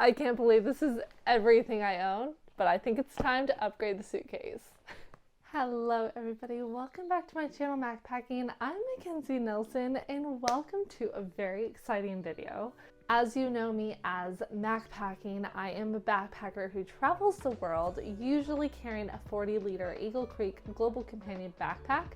I can't believe this is everything I own, but I think it's time to upgrade the suitcase. Hello everybody, welcome back to my channel MackPacking. I'm Mackenzie Nelson and welcome to a very exciting video. As you know me as MackPacking, I am a backpacker who travels the world, usually carrying a 40-liter Eagle Creek Global Companion backpack.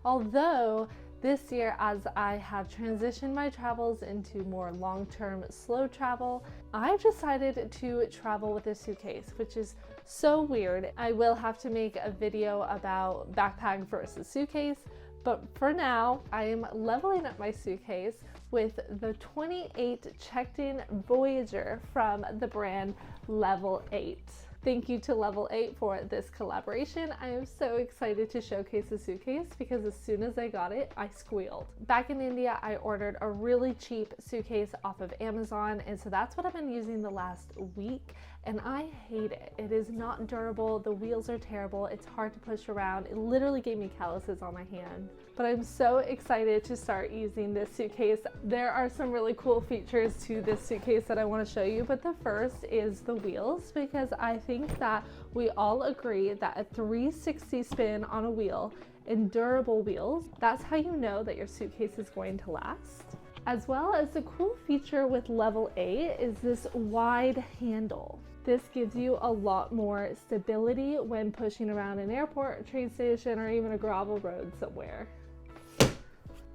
Although this year, as I have transitioned my travels into more long-term slow travel, I've decided to travel with a suitcase, which is so weird. I will have to make a video about backpack versus suitcase, but for now, I am leveling up my suitcase with the 28 checked-in Voyageur from the brand LEVEL8. Thank you to LEVEL8 for this collaboration. I am so excited to showcase the suitcase because as soon as I got it, I squealed. Back in India, I ordered a really cheap suitcase off of Amazon, and so that's what I've been using the last week, and I hate it. It is not durable, the wheels are terrible, it's hard to push around. It literally gave me calluses on my hand. But I'm so excited to start using this suitcase. There are some really cool features to this suitcase that I want to show you, but the first is the wheels, because I think that we all agree that a 360 spin on a wheel and durable wheels, that's how you know that your suitcase is going to last. As well as the cool feature with LEVEL8 is this wide handle. This gives you a lot more stability when pushing around an airport, a train station, or even a gravel road somewhere.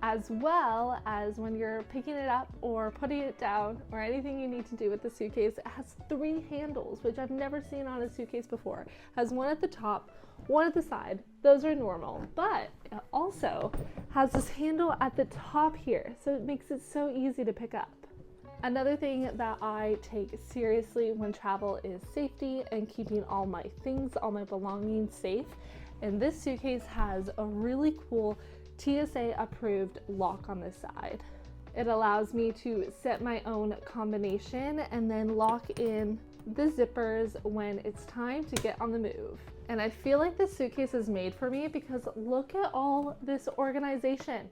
As well as when you're picking it up or putting it down or anything you need to do with the suitcase, it has 3 handles, which I've never seen on a suitcase before. It has one at the top, one at the side. Those are normal, but it also has this handle at the top here, so it makes it so easy to pick up. Another thing that I take seriously when travel is safety and keeping all my things, all my belongings safe. And this suitcase has a really cool TSA approved lock on this side. It allows me to set my own combination and then lock in the zippers when it's time to get on the move. And I feel like this suitcase is made for me because look at all this organization.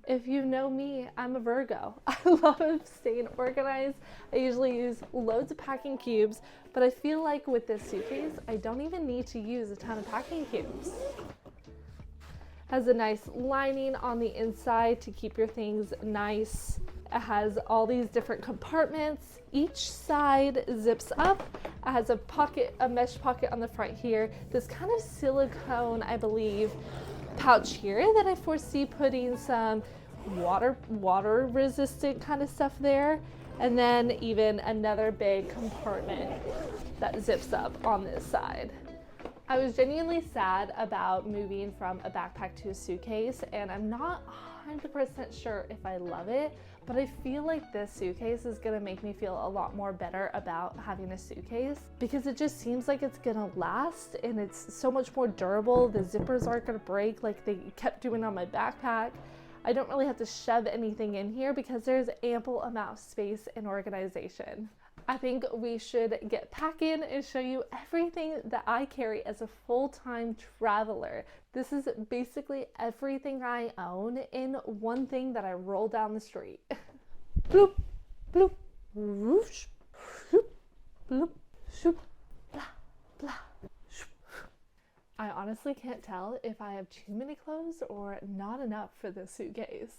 If you know me, I'm a Virgo. I love staying organized. I usually use loads of packing cubes, but I feel like with this suitcase, I don't even need to use a ton of packing cubes. Has a nice lining on the inside to keep your things nice. It has all these different compartments. Each side zips up. It has a pocket, a mesh pocket on the front here. This kind of silicone, I believe, pouch here that I foresee putting some water resistant kind of stuff there. And then even another big compartment that zips up on this side. I was genuinely sad about moving from a backpack to a suitcase, and I'm not 100% sure if I love it, but I feel like this suitcase is gonna make me feel a lot more better about having a suitcase because it just seems like it's gonna last and it's so much more durable. The zippers aren't gonna break like they kept doing on my backpack. I don't really have to shove anything in here because there's ample amount of space and organization. I think we should get packing and show you everything that I carry as a full-time traveler. This is basically everything I own in one thing that I roll down the street. Bloop, bloop, whoosh, shoop, bloop, shoop, blah, blah, shoop. I honestly can't tell if I have too many clothes or not enough for this suitcase.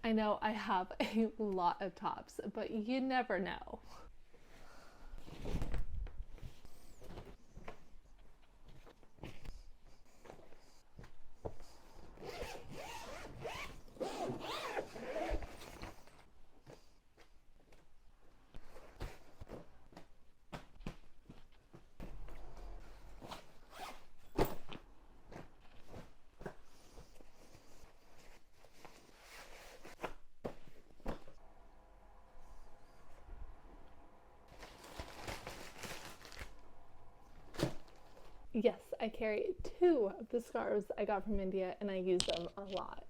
I know I have a lot of tops, but you never know. Yes, I carry 2 of the scarves I got from India and I use them a lot.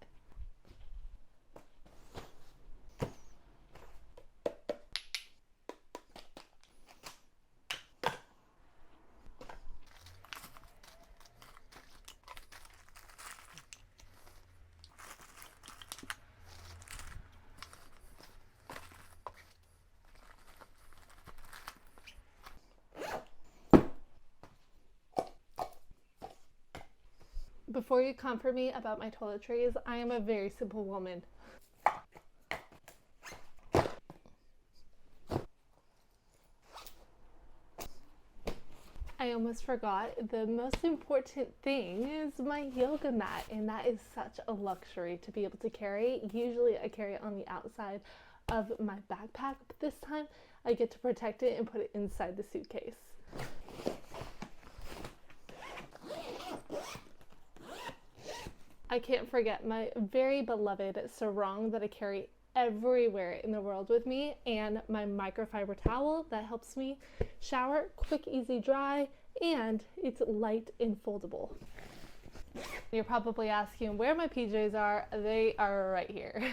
Before you comfort me about my toiletries, I am a very simple woman. I almost forgot, the most important thing is my yoga mat, and that is such a luxury to be able to carry. Usually I carry it on the outside of my backpack, but this time I get to protect it and put it inside the suitcase. I can't forget my very beloved sarong that I carry everywhere in the world with me, and my microfiber towel that helps me shower quick, easy, dry, and it's light and foldable. You're probably asking where my PJs are. They are right here.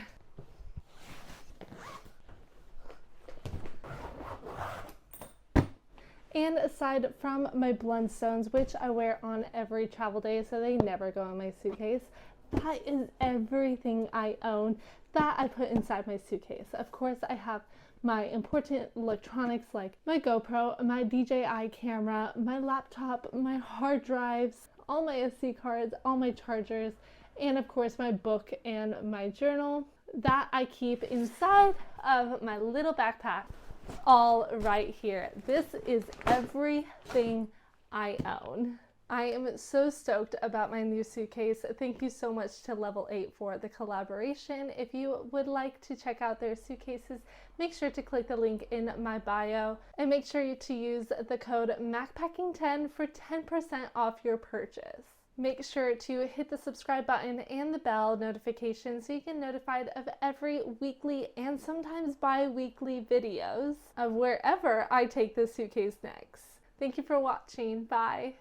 And aside from my Blundstones, which I wear on every travel day, so they never go in my suitcase, that is everything I own that I put inside my suitcase. Of course, I have my important electronics like my GoPro, my DJI camera, my laptop, my hard drives, all my SD cards, all my chargers, and of course my book and my journal that I keep inside of my little backpack. All right here. This is everything I own. I am so stoked about my new suitcase. Thank you so much to Level 8 for the collaboration. If you would like to check out their suitcases, make sure to click the link in my bio and make sure to use the code MackPacking10 for 10% off your purchase. Make sure to hit the subscribe button and the bell notification so you get notified of every weekly and sometimes bi-weekly videos of wherever I take this suitcase next. Thank you for watching. Bye.